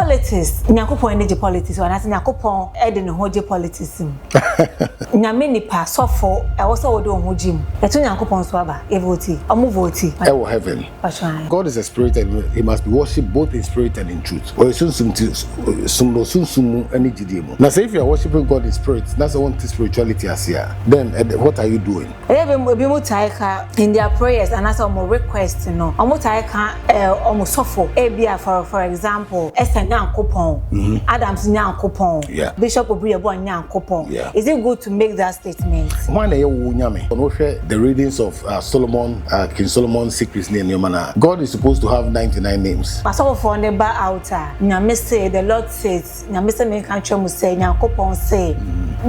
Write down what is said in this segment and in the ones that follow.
politics nyakopon energy politics wana se nyakopon e de ne hoje politics nyame nipa sofo e wo se wo de ho jim e to nyakopon so aba e vote omo vote e wo heaven. God is a spirit and he must be worshipped both in spirit and in truth. Or sum energy demo. Now say if you are worshiping God in spirit, that's what spirituality as here. Then what are you doing? Be mo taika in their prayers and as omo request no. Omo taika omo sofo e bia for example Esther Nyankopon, Adams Nyankopon, Bishop Obiri Yeboah Nyankopon. Is it good to make that statement? When the readings of Solomon, King Solomon's secrets name Yomana. God is supposed to have 99 names. Pastor for the bar outer. Nyame say the Lord says, Nyame say me kan chemu say Nyankopon say.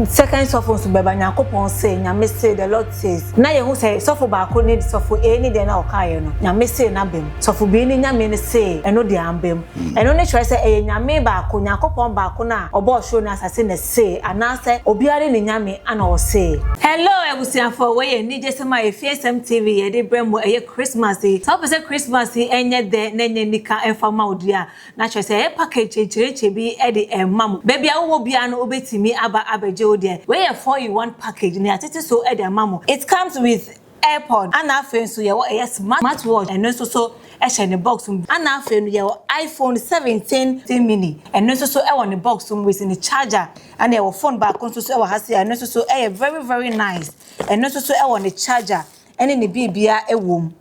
Second sofo so beba Nyankopon say, Nyame say the Lord says. Na ye hu say sofo ba ko need sofo any dey na okaye no. Nyame say na bem. Sofo bi ni nyame ne say eno dey ambem. Eno ne try say e nyame ba ko Nyankopon ba ko na obo show na asase ne say ana say obiare ne nyame ana o say. Hello ebusiafo we ni jesema Efie Nsem TV ye dey bremo eye Christmas day. So say Christmas enye de na enye nika enfama odua na try say package chireche bi e de emam. Baby awo bia no obetimi aba abeje ode. We ye 4-in-1 package na atete so e de emam. It comes with AirPod and afen so ye smartwatch and so in the box and afen ye iPhone 17 mini and so e on the box with in the charger and your phone back on so e has and so very very nice and so e on the charger and in the bibia e wom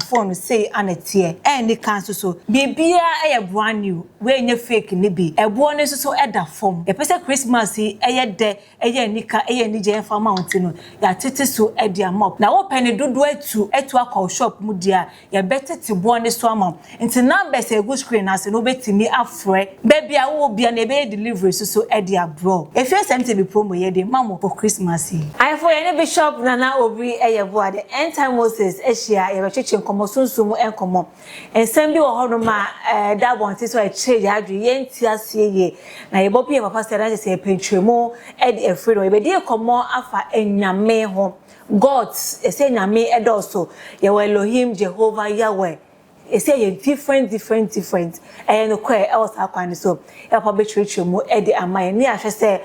phone say anetie and the cancel so bibia e brand new we nye fake ni bi e bo ne so e da form e pese Christmas e ye de e ye nika e ye ni je fa mountain no ya tete so e dia mop na wo pen dodo etu akọ shop mu dia ya betete bo ne so amount nti numbers e go screen as no betimi afre bibia wo bia na be delivery so e dia bro Efie Nsem TV promo ye de mamo for Christmas I for any bishop Nana Obiri Yeboah the end time Moses Eshia chichen komo sunsumu enkomo ensem bi wo ho no ma da bonti so e che ya adwi ye ntiasie ye na ye bo pie papa say say pentwemu e de efri no ye be di komo afa enyame ho God say nyame e do so ye we Elohim Jehovah Yahweh e say ye different no kwa e was akwan so e papa be twetwemu e de amaye ni ahwe say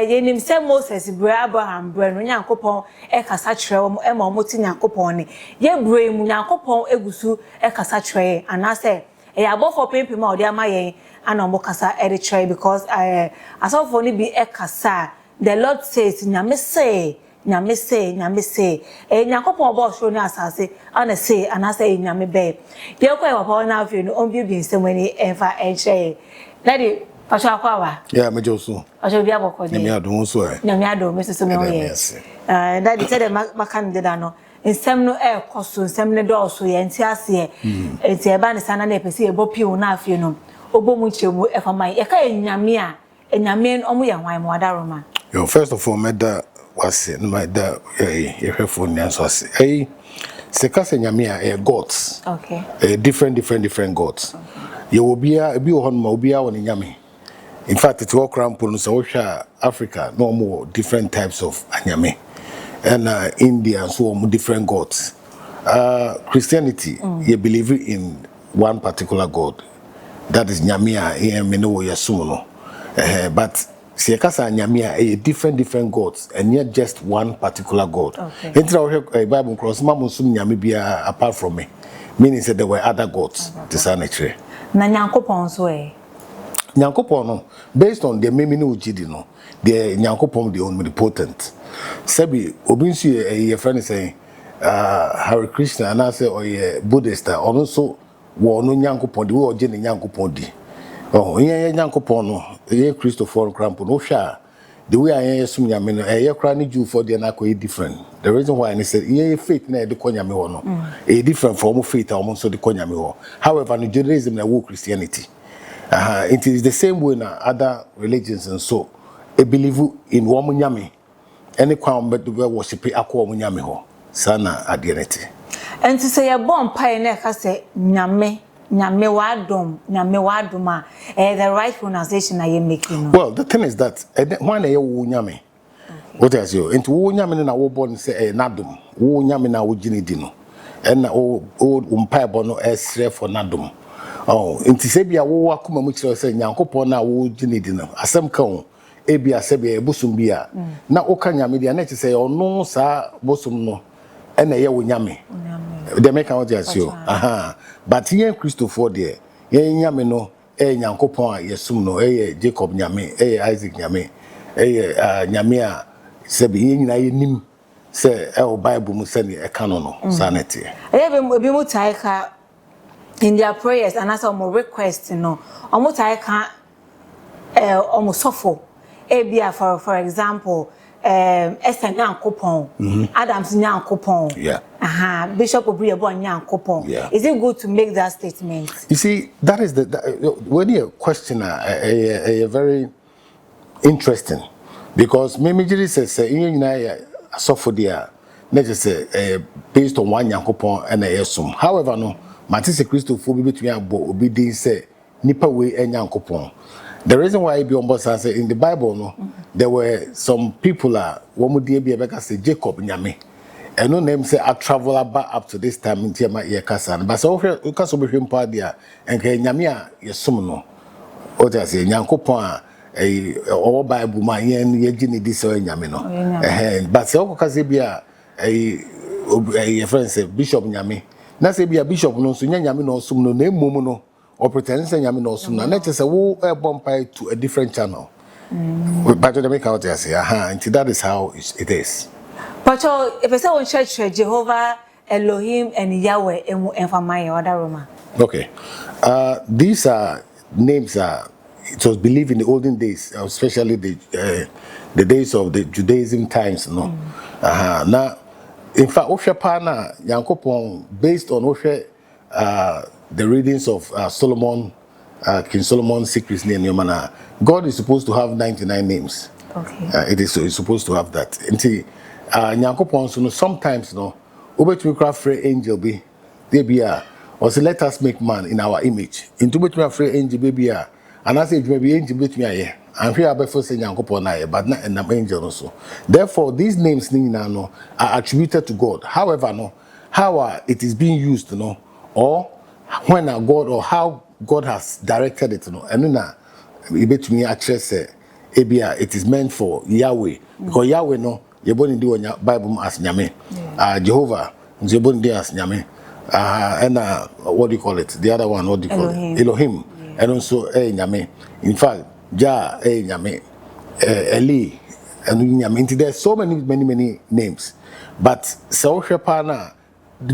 ye nim say Moses bra Abraham bra no Nyankopon e kasa kire wo e ma mo ti Nyankopon ni ye bra mu Nyankopon egusu e kasa kire ana say e abofo pempe ma odi amaye ana mo kasa e de kire because asofo ni bi e kasa the Lord says nyame say Nyankopon bo show ni asase ana say ana say nyame be ye kwa papa na afi no on bi nsem ani enfa enche daddy pasho akwa yeah mejosu pasho bi aboko ni nyame adom so nyame adom me so me oye daddy say the makan de da no nsem no e koso nsem ne do so ye nti ase enti e ba ne sana na epese e bo piu na afi no obomu chemu e fa man e ka nyame a nyame omo ye hwan mo adaroma yo first of all meda was my da your phone answer say sekase nyame a gods okay different gods you will be a bi ho no obi a won nyame in fact it walk around no so Africa no more different types of anyame and India so more different gods Christianity you believe in one particular god that is nyame a me no yasum no but sekasa nyame a different gods and yet just one particular god enter Bible cross mamusum nyame bia apart from me meaning that there were other gods this nature na Nyankopon so Nyankopon no based on the meaning of ugidi no the Nyankopon the omnipotent sabi obinsu ye friend say Hare Krishna and I say or Buddhist or also wo no Nyankopon the wo je ne Nyankopon di oh ye Nyankopon no ye Christopher Crampo no sha the way I assume nyame no ye kra ne Jew for the na ko different the reason why I said ye faith na de ko nyame ho no e different from faith and so de ko nyame ho however no Judaism na wo Christianity it is the same way na other religions and so a believe in wo nyame any kwam but the worship akwa wo nyame ho sana identity and to say a bomb pie na ka say nyame wadom the right pronunciation are you making well the thing is that when you wo nyame what is you into wo nyame na wo born say nadom wo nyame na wo gini di no and o umpire bono esre for nadom Oh, inti se bia wo akoma mu kire se nyankopon na wo gine di no asem ka ho e bia se bia ebusum bia na wo ka nyame dia na che se ono sa bosum no e na ye wo nyame de make out asio aha but here Christopher there ye nyame no e nyankopon a yesum no e Jacob nyame e Isaac nyame e nyame a se bi nyina ye nim se e o Bible mu se ne e ka no sanity e be mu tai ka in their prayers and as our request no omo tai ka omo sofo e bia for example Esther Nyankopon Adams Nyankopon yeah Bishop Obiri Yeboah Nyankopon is it good to make that statement? You see, that is when you question a very interesting because maybe says in suffer there based on one Nyankopon and a yesum. However, no, Matisse Christopher between Obiri say nipa way and Nyankopon. The reason why I be on both sides in the Bible, no, there were some people one would be a say Jacob Nyame. And no name say I travel about up to this time in Tiama Yakasan. But so we can so be him pardia and Nyamia yesum no. Or just say Nyankopon or Bible my yen yegini this or Nyame no. But so Casibia a friend say Bishop Nyame. Na say be a bishop no so Nyame no sum no name momo or pretend say Nyame no sum na let us say wo bumpy to a different channel. But to make out say and that is how it is. Pacho, if I say on church Jehovah, Elohim, and Yahweh, and for my other Roma. Okay. These are names it was believed in the olden days, especially the days of the Judaism times, no. Now, in fact, Oshapana, Yankopon, based on the readings of Solomon, King Solomon's secrets near Yomana, God is supposed to have 99 names. Okay. It's supposed to have that. Until Nyankopon so sometimes no obetumi cry free angel be there be or say let us make man in our image into betumi free angel be and I say maybe angel betumi aye and here abefo say Nyankopon na but na an angel also. Therefore these names no are attributed to God. However no how it is being used no or when God or how God has directed it no and na betumi actually say ebia it is meant for Yahweh because Yahweh no Yeboah ndi on Bible as Nyame. Jehovah Yeboah ndi as Nyame. And what do you call it? The other one, what do you call it? Elohim. And also Nyame. In fact, Jah Nyame. Eli and Nyame. There's so many names. But Shepana,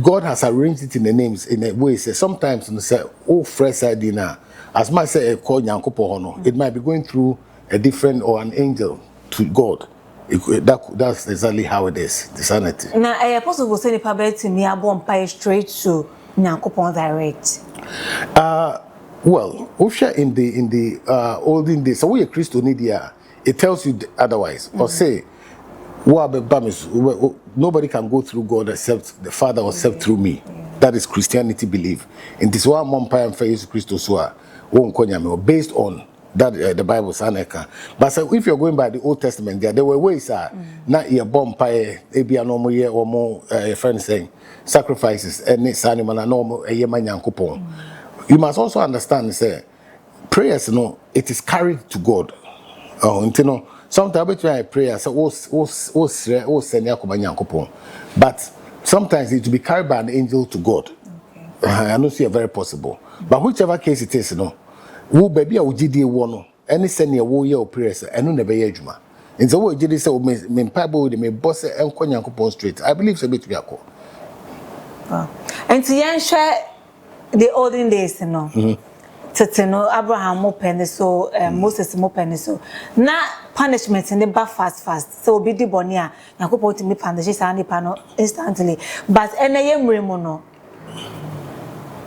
God has arranged it in the names in a way. So sometimes say, oh fresh idea. As much say call Nyankopon, it might be going through a different or an angel to God. That's exactly how it is. The sanity. Now, I possible say the public to me abompa straight to Nyankopon direct. Well, in the olden days, so we a Christian media, it tells you otherwise. Or say, nobody can go through God except the Father or except through me. That is Christianity belief. In this one Mompire and Jesus Christ so based on that the Bible saneka. But so if you're going by the Old Testament, there were ways not your bumpire, maybe a normal year or more friends saying sacrifices and this animal and normal a year coupon. You must also understand say prayers it is carried to God. Sometimes between prayers but sometimes it will be carried by an angel to God. I don't see a very possible. But whichever case it is, wo baby a wogidi wo no any sene wo ye prayers eno na be ye adwuma nso wo gidi say me mpabo de me boss enko Nyankopon straight. I believe so betu akọ. And to share the olden days Teteno Abraham mo pen so Moses mo pen so na punishment in the back fast so obi di boni a Nyankopon ti me punish say nipa no instantly but ene ye mremo no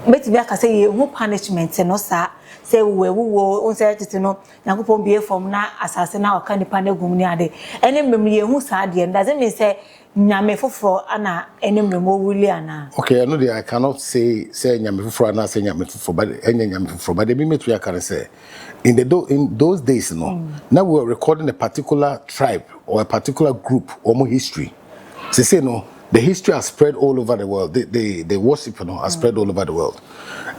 beti bia ka say ye hu punishment no sa say we on say Teteno Nyankopon be from na asase na o ka nipa na gum ni ade ene mremo ye hu sa ade doesn't mean say nyame foforo ana ene mremo wuli ana. Okay, I know that I cannot say nyame foforo ana say nyame foforo but ene nyame foforo but the memetu I can say in those days now we were recording a particular tribe or a particular group or more history. Say the history has spread all over the world. The worship, has spread all over the world.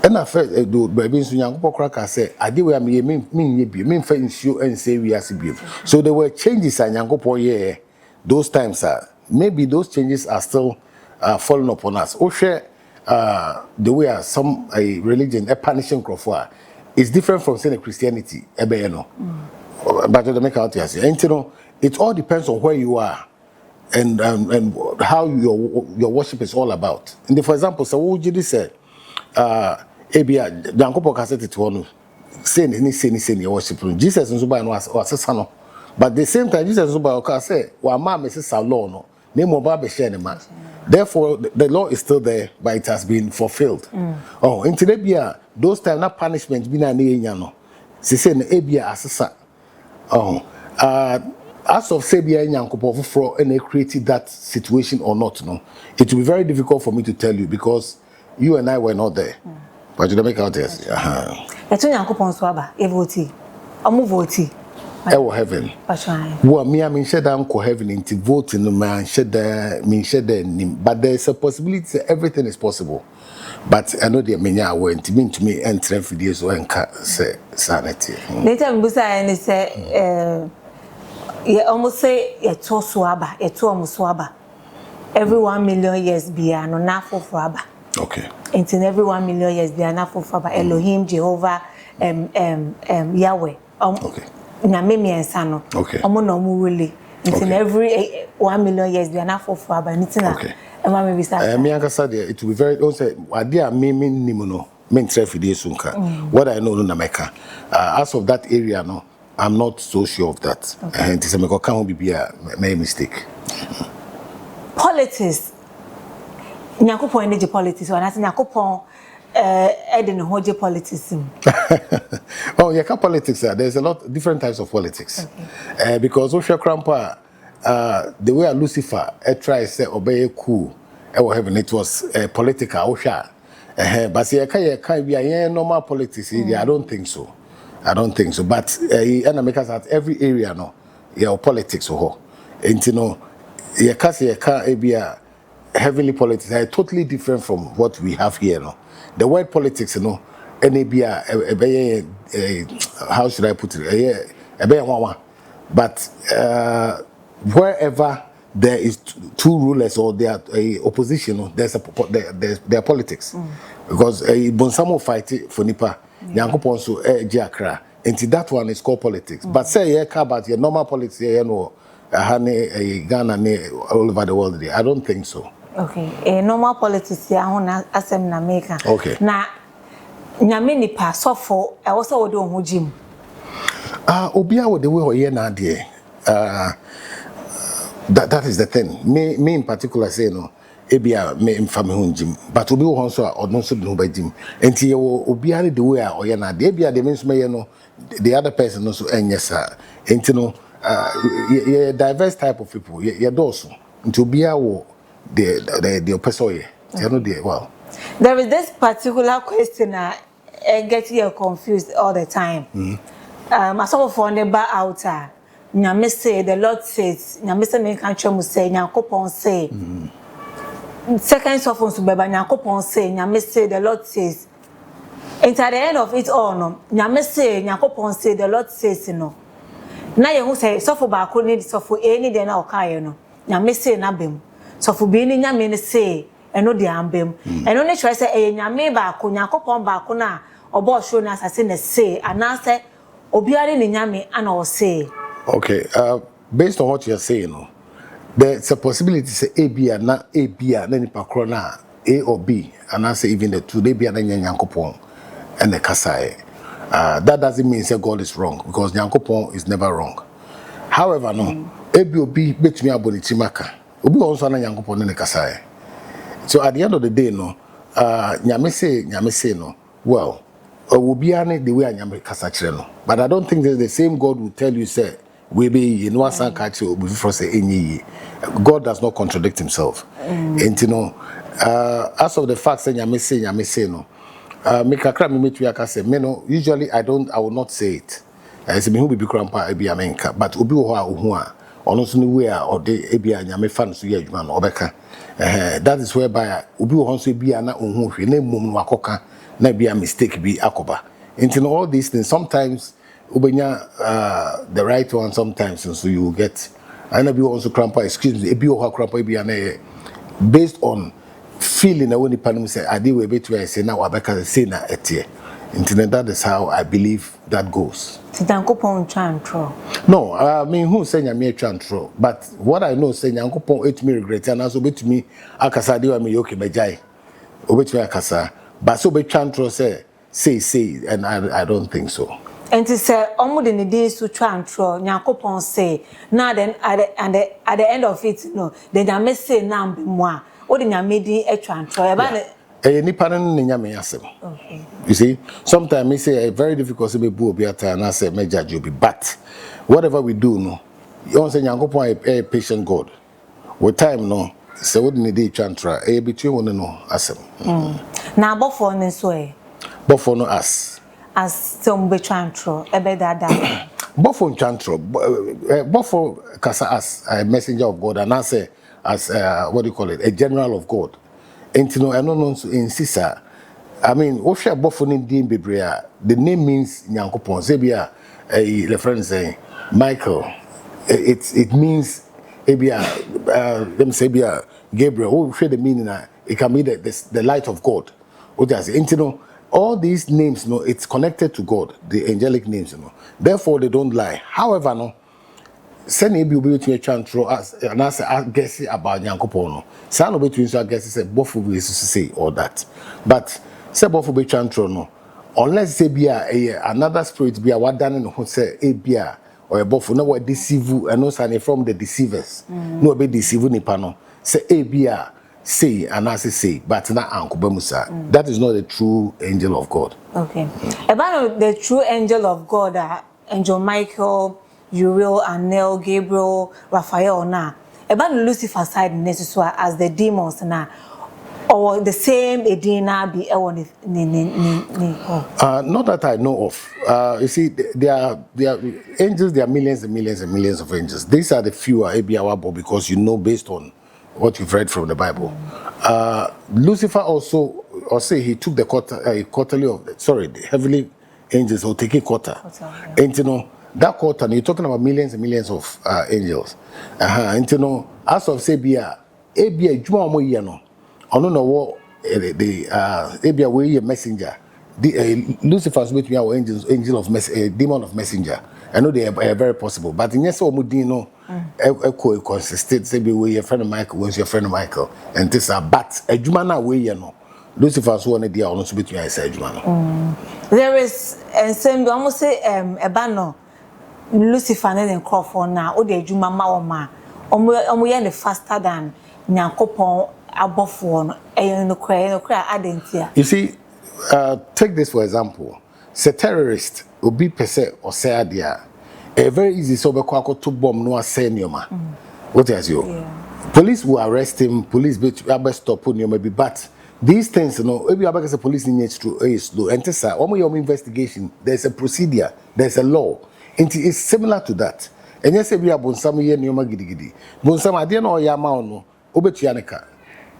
And I felt baby so Nyankopon kraka say ade we am ye me bi me fa nsuo and say we as bi. So there were changes at Nyankopon those times maybe those changes are still falling upon us. The way some religion a punishing crofwa is different from saying Christianity but to make out here. And it all depends on where you are and how your worship is all about. And for example, so what you said ebia Nyankopon ka set it one say ni worship Jesus nso ba no asesa no, but the same time Jesus nso ba ka say wa ma me sesa law no na mo ba be share ne ma. Therefore the law is still there, but it has been fulfilled. Into the bia those time na punishment bi na enya no say na ebia asesa as of say bia Nyankopon for and created that situation or not, no, it will be very difficult for me to tell you because you and I were not there. But you don't make out this. Eto Nyankopon so aba e vote. Omo vote. E wo heaven. Wo me am shed am ko heaven into vote no man shed nim. But there is a possibility that everything is possible. But I know the menya went to me enter videos so enka say sanity. Later mbusa any say you almost say eto so aba, eto omo so aba. Every 1 million years bia no na for aba. Okay. And in every 1 million years, they are not for Father Elohim, Jehovah, Yahweh. Okay. Namemi and Sano. Okay. Omonomu really. In every 1 million years, they are not for Father. Okay. And what maybe start. Me anka it will be very. Also, idea me nimuno. Me ntref idea sunka. What I know no Nameka. As of that area, no, I'm not so sure of that. And it's a meko can't be a mistake. Politics. Nyankopon energy politics or not Nyankopon eden hoje politics. Oh, yeah, politics. There's a lot different types of politics. Okay. Because Osha Krampa, the way Lucifer tries to obey cool, heaven it was political Osha. But see, can be a normal politics. I don't think so. I don't think so. But because at every area no, yeah, politics or and you know, yeah, can't be a heavenly politics are totally different from what we have here. No? The word politics, you know, how should I put it? But wherever there is two rulers or there are opposition, there's there politics. Because Bonsamo fight for Nipa, Yankopon so Jakra, and that one is called politics. But say about your normal politics, you know, Ghana all over the world. I don't think so. Okay, normal politics ya hona asem na meka. Okay. Na nyame nipa sofo e wo se wo de ho jim. Obia wo the way o ye na de. That is the thing. Me in particular say no. Ebia me mfa me ho jim. But obi wo so a odno so de ho ba jim. Enti ye wo obia the way o ye na de. Ebia de me so me ye no the other person no so enye sa. Enti no ye diverse type of people. Ye doso. Enti obia wo the person well. There is this particular question I get you confused all the time. I saw for neighbor outer. Nyame say the Lord says, Nyame say me kan twem say Nyankopon say. Second of all, Baba Nyankopon say, Nyame say the Lord says. And at the end of it all, no, Nyame say Nyankopon say the Lord says no. Na ye hu say so for ba ko ni so for any dey na okaye no. Nyame say na bem. So for being nyame ne say eno de ambem eno ne try say nyame ba ko Nyankopon ba ko na obo show na asase ne say anase obiare ne nyame ana o say. Okay, based on what you are saying, no, there's a possibility say A B and not A B and then pakro A or B and I say even the two they be and Nyankopon and the kasai. That doesn't mean say God is wrong because Nyankopon is never wrong. However, no, A B or B bet me aboni timaka. Obi also na Nyankopon ne kasai. So at the end of the day, no, nyame say no. Well, obi ane the way nyame kasa kire no. But I don't think that the same God will tell you say we be you know san ka kire obi for say enyi. God does not contradict himself. And you know, as of the fact say nyame say no. Me kakra me metu aka say me no usually I will not say it. I say me who be grandpa e be amenka but obi wo ho a ohu a ono so no way or de ebia nyame fa no so ye adwuma no obeka that is whereby obi wo so bia na ohun hwe na mum no akoka na bia mistake bi akoba into all these things sometimes ubenya the right one sometimes and so you will get and be also crampa excuse me ebi o crampa bia na based on feeling na when the panel say I did we betu say na wabeka say na etie into that is how I believe that goes. No, I mean who say nyame twantro but what I know say nyankopon etumi regret and also betumi akasa de wa me yoke bejai obetumi akasa but so be twantro say and I don't think so. And to say almost in the days to twantro nyankopon say now then at the end of it no the nyame say na be mo o de nyame di twantro e ba nipa no nyame asem. Okay. You see, sometimes me say it's very difficult to be bu obi ata and I say me judge obi but whatever we do no you want say nyankopon a patient God with time no say what need dey chantra e between one no asem. Na bofo no so e bofo no as some be chantro e be dada bofo chantro bofo kasa as a messenger of God and I say as what do you call it a general of God. And you know, I don't know in Sisa. I mean, what share bofo ni din bebrea? The name means nyankopon. Sebia, the friend say Michael. It means ebia. Let me say ebia Gabriel. What share the meaning? It can be the light of God. What does it? And you know, all these names, you know, it's connected to God. The angelic names, you know. Therefore, they don't lie. However, no. Send you be to a chantro as and I guess about Yankopono. San of between so I guess say both will say all that. But say both will be chantro no. Unless say be another spirit be a what done who say a beer or a both no what deceive and no sign from the deceivers. No be deceive ni pano. Say a beer say and I say but not Uncle Bemusa. That is not the true angel of God. Okay. About the true angel of God, Angel Michael, Uriel, Anel, Gabriel, Raphael na. About Lucifer side necessary as the demons na. Or the same Edina be not that I know of. You see, there are angels, there are millions and millions and millions of angels. These are the fewer Ebiawabo because you know based on what you've read from the Bible. Lucifer also, or say he took the quarterly of the heavenly angels or take a quarter. And you know, that quarter, you're talking about millions and millions of angels. And you know, as of Sebia, Ebia, Juma Moyano, I don't know what the Ebia way a messenger. Lucifer's with me our angel of demon of messenger. I know they are very possible, but in yes, Omudino, Echo consisted, say be way your friend of Michael, when's your friend of Michael, and this are but a Jumana way, you know. Lucifer's one idea also between I said Jumana. There is Nsem almost say a banner. Lucifer and Crawford now, or the Juma Mama, or faster than Nyankopon above one, and no cry, adding here. You see, take this for example. Say terrorist will be per se or say idea. A very easy sober quack to bomb no senior. What is you? Police will arrest him, police be stop on you maybe, but these things, you know, maybe about the police in it through slow. And to say, one your investigation, there's a procedure, there's a law. And it's similar to that. And yes, we are Bonsam ye Numa Gidi. Bonsam, I didn't know Yamano, Obetianica.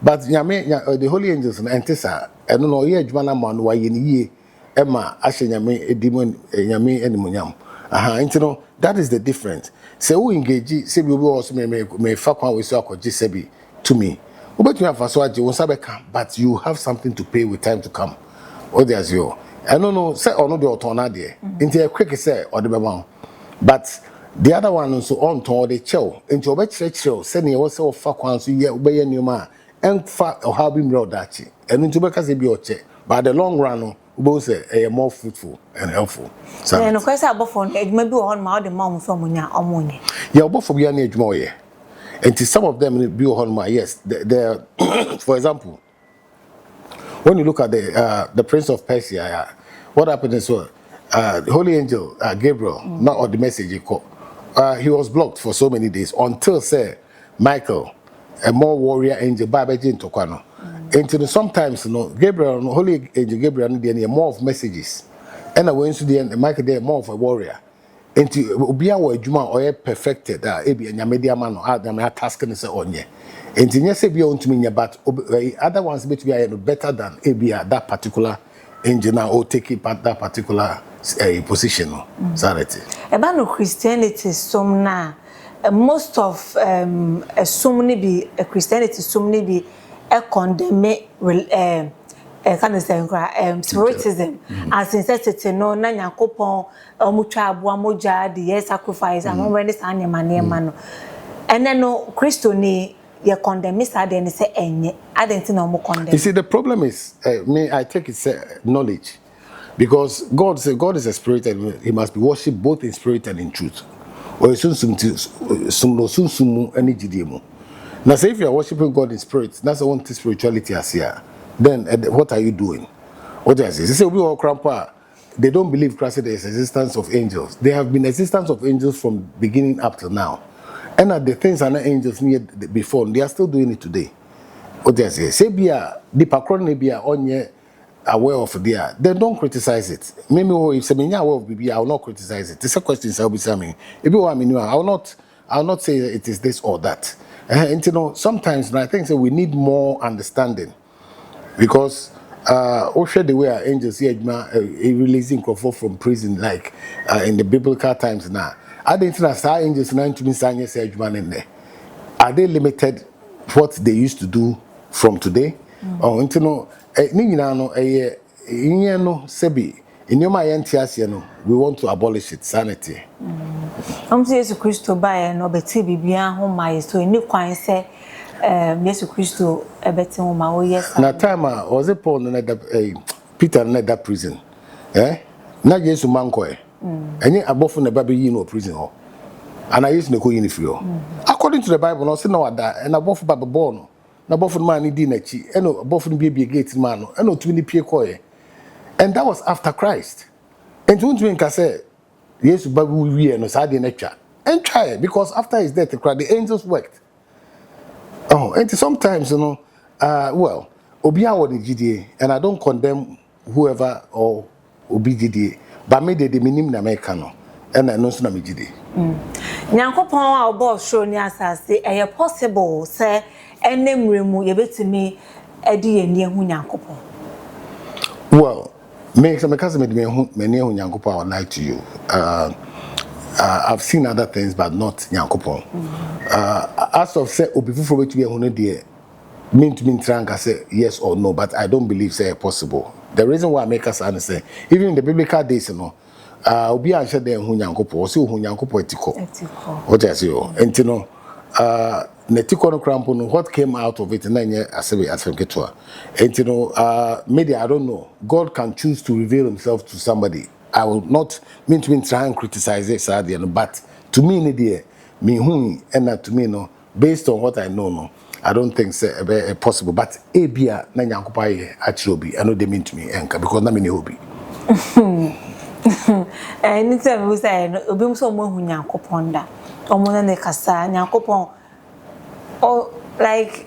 But Yame, the holy angels and Antessa, I don't know, ye Jmana man, why ye Emma, Ashen Yame, a demon, Yame, and Munyam. And you know, that is the difference. So, who engage, say, we also may fuck one with Sako Gisebi to me. But you have something to pay with time to come. Oh, there's you. I don't know, say or no the autona there. Into a quick say or the bamon. But the other one also on to the chill. Into a chill, sending also fuck one so ye obey a new man. And fat or have been brought that. And into because they be your check. But the long run, both say a more fruitful and helpful. So, and of course, I bought maybe on my the mom from Munya or Moni. You're both for your age more. And to some of them, be on my yes. They're for example, when you look at the Prince of Persia, what happened is the Holy Angel Gabriel, not on the message he called. He was blocked for so many days until say Michael, a more warrior angel, Babaji Tokwano. And sometimes, you know, Gabriel, Holy Angel Gabriel, need more of messages. And I went to the end, Michael, they're more of a warrior. enti obi a wo adwuma o perfected e bi nya media man no na task ne se onye enti nye se bi o ntumi nya but other ones bet be better than e bi that particular engineer or take it that particular position no sanity eba no Christianity some na most of some ni bi Christianity some ni bi condemn kind of say spiritism as necessity no na Nyankopon omutwa aboa moja the sacrifice and when this animal no and then no Christo ni ye condemn sad and say enye I don't know mo condemn. You see the problem is I take it knowledge because God is a spirit and he must be worshipped both in spirit and in truth. Or sum any jidemu. Now say if you are worshiping God in spirit, that's the one spirituality as here. Then what are you doing? What do I say? They say we all grandpa. They don't believe Christ there is existence of angels. There have been existence of angels from beginning up to now. And the things are not angels near before, they are still doing it today. What do I say? Say be a the pakron be onye aware of there. Then don't criticize it. Maybe if something aware of BB, I will not criticize it. It's a question I'll be saying. If you want me, I will not say it is this or that. And you know, sometimes I think we need more understanding. Because also the way our angels here releasing Crawford from prison, like in the biblical times now. I didn't know how angels now to be saying in there. Are they limited what they used to do from today? Or you know, sebi in your my we want to abolish it, sanity. Jesus Christo by no beti bibia ho mai so ni kwan se Jesus Christo ebeti ho ma o yes na time was it Paul na Peter na that prison na Jesus manko enye abofo na ba be yi no prison ho and I used to go in free according to the Bible no say no ada and abofo ba born no na abofo man ni di na chi and abofo no be gate man no and otumi ni pie koye and that was after Christ and don't can say yes but we no say na twa and try because after his death the angels worked. Oh, and sometimes, you know, well, Obia or the GDA, and I don't condemn whoever or Obi GDA, but maybe the minimum Americano, and I know Sunami GDA. Nyankopon our boss show ni asase e possible say enem remu ye betimi edi eni hu Nyankopon. Well, me some case me hu Nyankopon I would like to you. I've seen other things, but not Nyankopon. As of say, Obi for to be a hundred year, mean to mean trying say yes or no, but I don't believe say possible. The reason why I make us understand, even in the biblical days, you know, Obi answer there who Nyankopon, so who Nyankopon etiko. What I say, and you know, netiko no crampo no what came out of it, and then asebe asfemketua, and you know, maybe I don't know. God can choose to reveal Himself to somebody. I will not mean to try and criticize it, but to me, me who and to me, no, based on what I know, no, I don't think it's possible. But Abia na Nyankopa actually, I know they mean to me, because na me obi. And Nsem we say obi so mo hu Nyankopon da. Omo na ne kasa Nyankopon oh like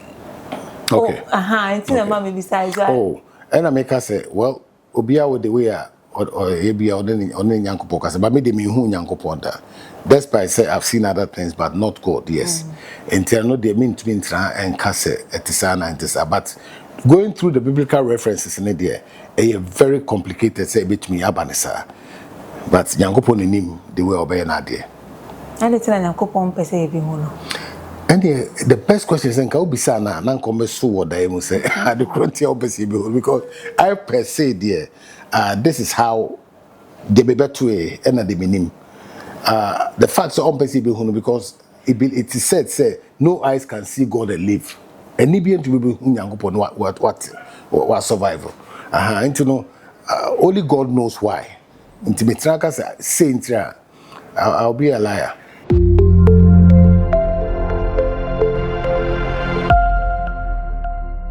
okay. Nsem ma me besides that. Oh, and I make us say, well, Obia with the way or Abia or Nyankopon kasa, but me de me hu Nyankopon da. That's why I say I've seen other things, but not God. Yes, until no they mean to try and kase etisana and tisa. But going through the biblical references in there, a very complicated say between abanisa. But Nyankopon in him the way obey na there. And it's Nyankopon pese ebi hu no. And the best question is nka obi sa na nko so what I must say the crontia obesi because I per se there this is how they be better and the meaning. The facts are unperceivable because it is said, say, no eyes can see God and live. And Nibian to be what survival. And you know, only God knows why. Intimate say, I'll be a liar.